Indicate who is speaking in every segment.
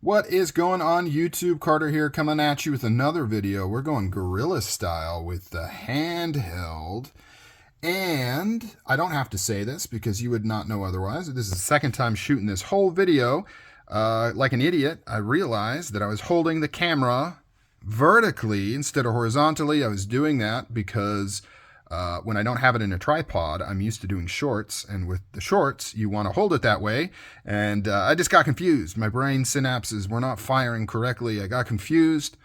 Speaker 1: What is going on YouTube? Carter here, coming at you with another video. We're going gorilla style with the handheld. And I don't have to say this because you would not know otherwise. This is the second time shooting this whole video. Like an idiot, I realized that I was holding the camera vertically instead of horizontally. I was doing that because when I don't have it in a tripod, I'm used to doing shorts, and with the shorts, you want to hold it that way, and I just got confused. My brain synapses were not firing correctly. I got confused,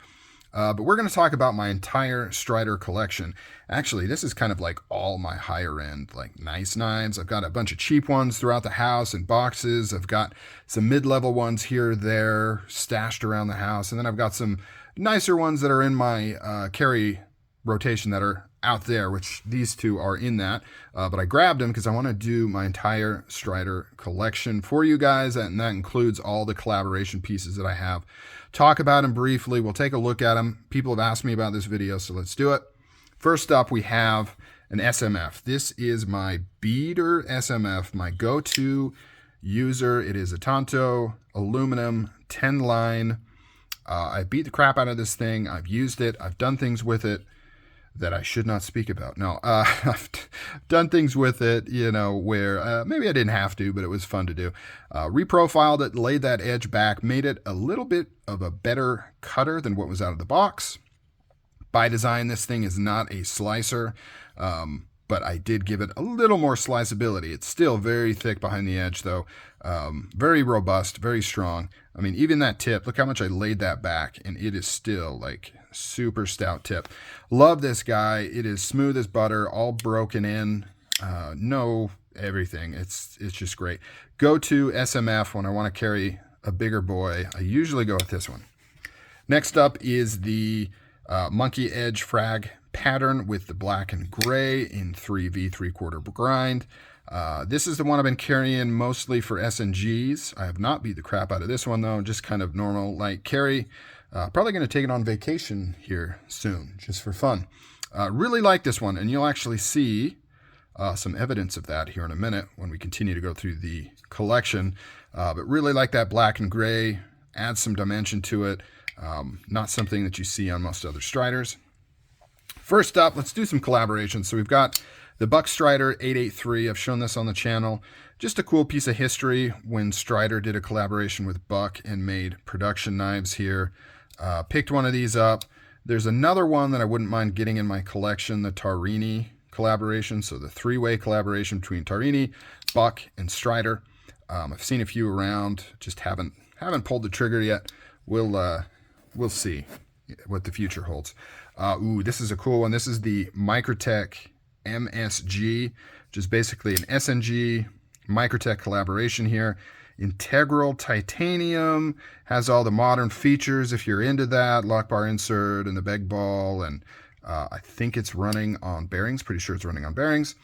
Speaker 1: but we're going to talk about my entire Strider collection. Actually, this is kind of like all my higher end, like nice knives. I've got a bunch of cheap ones throughout the house in boxes. I've got some mid-level ones here or there stashed around the house, and then I've got some nicer ones that are in my carry rotation that are out there, which these two are in that, but I grabbed them because I want to do my entire Strider collection for you guys, and that includes all the collaboration pieces that I have. Talk about them briefly. We'll take a look at them. People have asked me about this video, so let's do it. First up, we have an SMF. This is my beater SMF, my go-to user. It is a Tanto aluminum 10 line. I beat the crap out of this thing. I've used it. I've done things with it that I should not speak about. No, I've done things with it, you know, where maybe I didn't have to, but it was fun to do. Reprofiled it, laid that edge back, made it a little bit of a better cutter than what was out of the box. By design, this thing is not a slicer, but I did give it a little more sliceability. It's still very thick behind the edge, though. Very robust, very strong. I mean, even that tip, look how much I laid that back, and it is still like super stout tip. Love this guy. It is smooth as butter, all broken in. No everything. It's just great. Go to SMF when I want to carry a bigger boy. I usually go with this one. Next up is the Monkey Edge frag pattern with the black and gray in 3V 3/4 grind. This is the one I've been carrying mostly for SNGs. I have not beat the crap out of this one though, just kind of normal light carry. Probably going to take it on vacation here soon, just for fun. Really like this one, and you'll actually see some evidence of that here in a minute when we continue to go through the collection. But really like that black and gray, add some dimension to it. Not something that you see on most other Striders. First up, let's do some collaborations. So we've got the Buck Strider 883. I've shown this on the channel. Just a cool piece of history when Strider did a collaboration with Buck and made production knives here. Picked one of these up. There's another one that I wouldn't mind getting in my collection, the Tarini collaboration. So the three-way collaboration between Tarini, Buck, and Strider. I've seen a few around, just haven't pulled the trigger yet. We'll see what the future holds. Ooh, this is a cool one. This is the Microtech MSG, which is basically an SNG Microtech collaboration here. Integral titanium, has all the modern features if you're into that, lock bar insert and the beg ball, and I think it's running on bearings. Pretty sure it's running on bearings.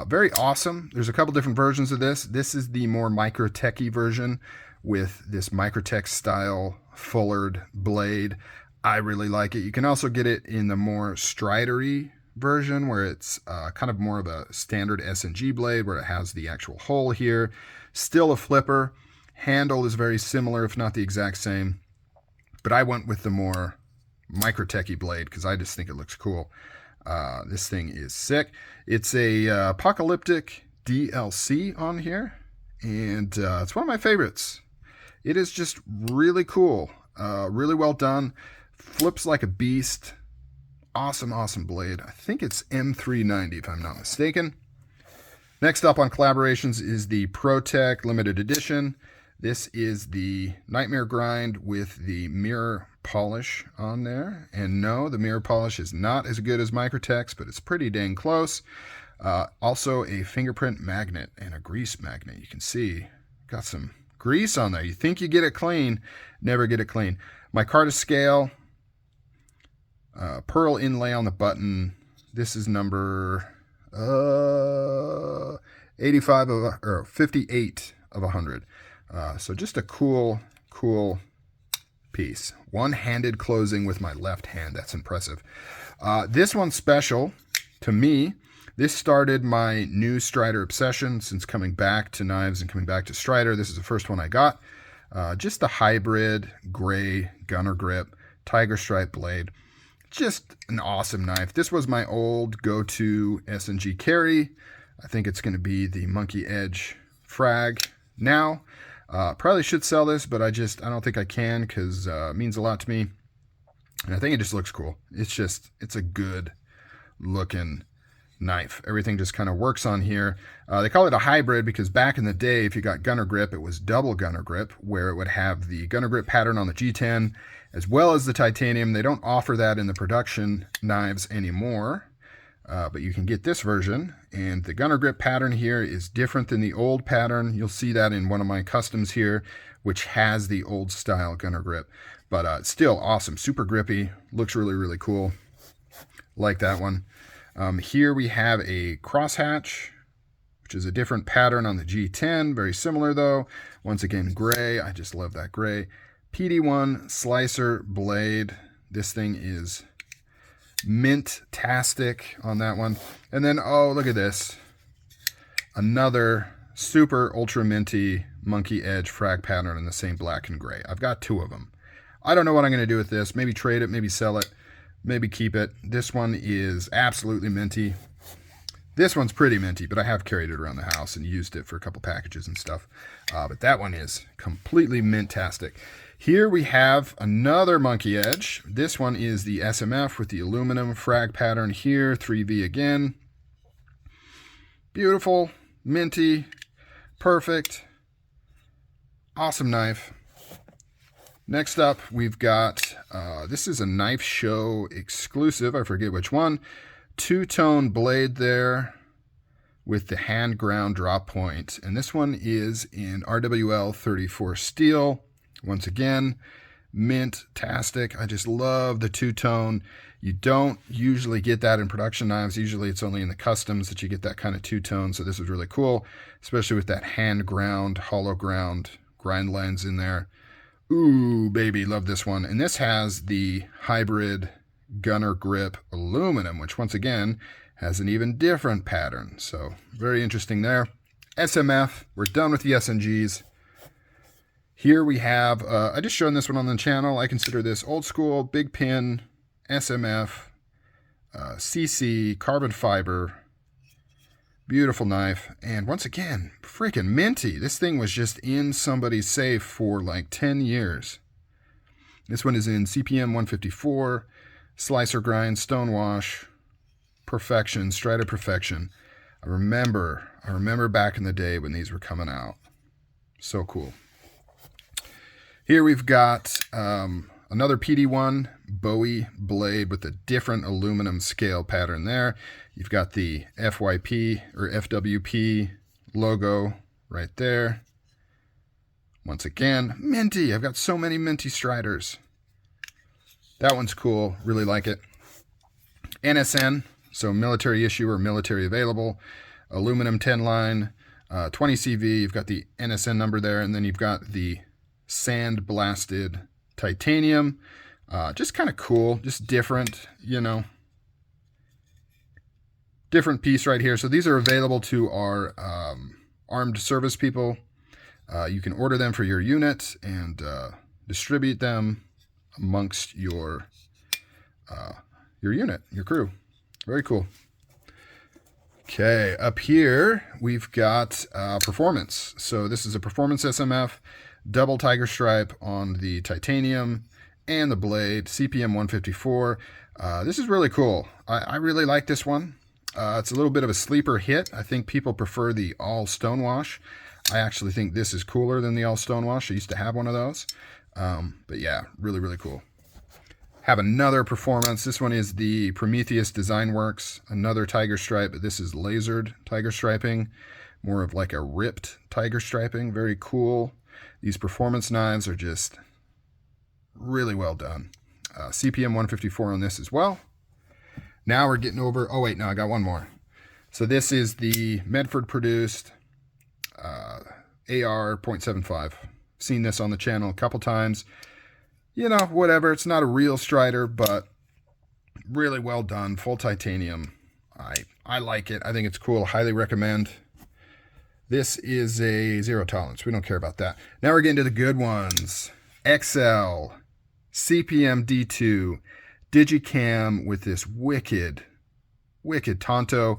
Speaker 1: Very awesome. There's a couple different versions of this. This is the more Microtech-y version with this Microtech style fullered blade. I really like it. You can also get it in the more Strider-y version where it's kind of more of a standard SNG blade where it has the actual hole here. Still a flipper. Handle is very similar, if not the exact same. But I went with the more Microtech-y blade because I just think it looks cool. This thing is sick. It's a Apocalyptic DLC on here, and it's one of my favorites. It is just really cool. Really well done. Flips like a beast. Awesome, awesome blade. I think it's M390 if I'm not mistaken. Next up on collaborations is the ProTech Limited Edition. This is the Nightmare Grind with the mirror polish on there. And no, the mirror polish is not as good as Microtech's, but it's pretty dang close. Also a fingerprint magnet and a grease magnet. You can see, got some grease on there. You think you get it clean, never get it clean. Micarta scale, pearl inlay on the button. This is number 85 of or 58 of 100. So just a cool piece. One-handed closing with my left hand. That's impressive. This one's special to me. This started my new Strider obsession since coming back to knives and coming back to Strider. This is the first one I got. Just the hybrid gray gunner grip, tiger stripe blade. Just an awesome knife. This was my old go-to S&G carry. I think it's going to be the Monkey Edge frag now. Probably should sell this, but I don't think I can because it means a lot to me. And I think it just looks cool. It's a good looking knife. Everything just kind of works on here. They call it a hybrid because back in the day, if you got gunner grip, it was double gunner grip, where it would have the gunner grip pattern on the G10 as well as the titanium. They don't offer that in the production knives anymore, but you can get this version, and the gunner grip pattern here is different than the old pattern. You'll see that in one of my customs here, which has the old style gunner grip, but still awesome, super grippy, looks really, really cool. Like that one. Here we have a crosshatch, which is a different pattern on the G10. Very similar though. Once again, gray. I just love that gray. PD1 slicer blade. This thing is mint-tastic on that one. And then, oh, look at this. Another super ultra minty Monkey Edge frag pattern in the same black and gray. I've got two of them. I don't know what I'm going to do with this. Maybe trade it, maybe sell it. Maybe keep it. This one is absolutely minty. This one's pretty minty, but I have carried it around the house and used it for a couple packages and stuff. But that one is completely mint-tastic. Here we have another Monkey Edge. This one is the SMF with the aluminum frag pattern here. 3V again. Beautiful, minty, perfect. Awesome knife. Next up, we've got, this is a Knife Show exclusive, I forget which one, two-tone blade there with the hand ground drop point. And this one is in RWL 34 steel. Once again, mint-tastic. I just love the two-tone. You don't usually get that in production knives. Usually it's only in the customs that you get that kind of two-tone. So this is really cool, especially with that hand ground, hollow ground grind lines in there. Ooh, baby, love this one. And this has the hybrid gunner grip aluminum, which once again has an even different pattern. So very interesting there. SMF, we're done with the S&Gs. Here we have, I just shown this one on the channel. I consider this old school, big pin, SMF, CC, carbon fiber. Beautiful knife. And once again, freaking minty. This thing was just in somebody's safe for like 10 years. This one is in CPM 154, slicer grind, stonewash, perfection, Strider perfection. I remember back in the day when these were coming out. So cool. Here we've got another PD1 Bowie blade with a different aluminum scale pattern there. You've got the FYP or FWP logo right there. Once again, minty. I've got so many minty Striders. That one's cool. Really like it. NSN, so military issue or military available. Aluminum 10 line, 20 CV. You've got the NSN number there, and then you've got the sand blasted titanium. Just kind of cool, just different, you know. Different piece right here. So these are available to our armed service people. You can order them for your unit and distribute them amongst your unit, your crew. Very cool. Okay, up here we've got performance. So this is a performance SMF, double tiger stripe on the titanium and the blade, CPM 154. This is really cool. I really like this one. It's a little bit of a sleeper hit. I think people prefer the all stonewash. I actually think this is cooler than the all stonewash. I used to have one of those. But yeah, really, really cool. Have another performance. This one is the Prometheus Design Works. Another tiger stripe, but this is lasered tiger striping. More of like a ripped tiger striping. Very cool. These performance knives are just really well done. CPM 154 on this as well. Now we're getting over, oh wait, no, I got one more. So this is the Medford produced AR .75. Seen this on the channel a couple times. You know, whatever, it's not a real Strider, but really well done, full titanium. I like it. I think it's cool. Highly recommend. This is a 0 tolerance. We don't care about that. Now we're getting to the good ones. XL, CPM D2, Digicam with this wicked Tonto.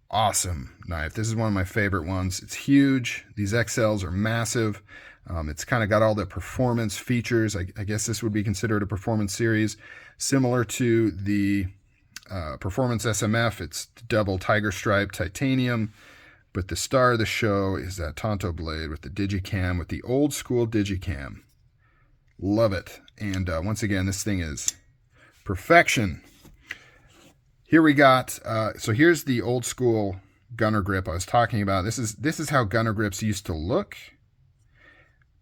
Speaker 1: Awesome knife. This is one of my favorite ones. It's huge. These XLs are massive. It's kind of got all the performance features. I guess this would be considered a performance series, similar to the Performance SMF. It's double tiger stripe titanium, but the star of the show is that Tonto blade with the Digicam, with the old school Digicam. Love it. And once again, this thing is perfection. Here we got, so here's the old school gunner grip I was talking about. This is how gunner grips used to look.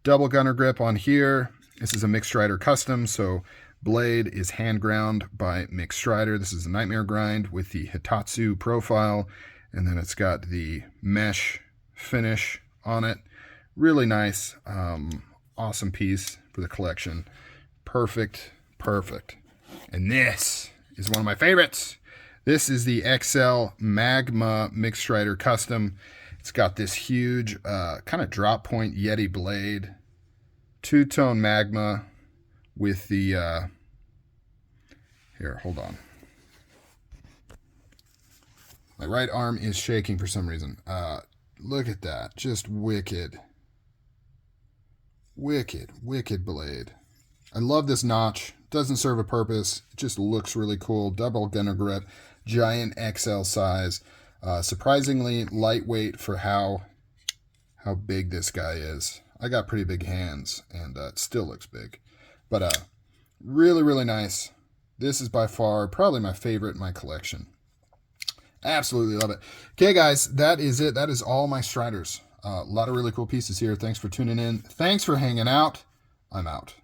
Speaker 1: Double gunner grip on here. This is a MixStrider custom, so blade is hand ground by MixStrider. This is a Nightmare grind with the Hitatsu profile, and then it's got the mesh finish on it. Really nice, awesome piece for the collection. Perfect. And this is one of my favorites. This is the XL Magma MixStrider custom. It's got this huge kind of drop point Yeti blade, two-tone Magma with the, here, hold on. My right arm is shaking for some reason. Look at that, just wicked blade. I love this notch. Doesn't serve a purpose. It just looks really cool. Double gunner grip, giant XL size. Surprisingly lightweight for how big this guy is. I got pretty big hands, and it still looks big. But really nice. This is by far probably my favorite in my collection. Absolutely love it. Okay, guys, that is it. That is all my Striders. A lot of really cool pieces here. Thanks for tuning in. Thanks for hanging out. I'm out.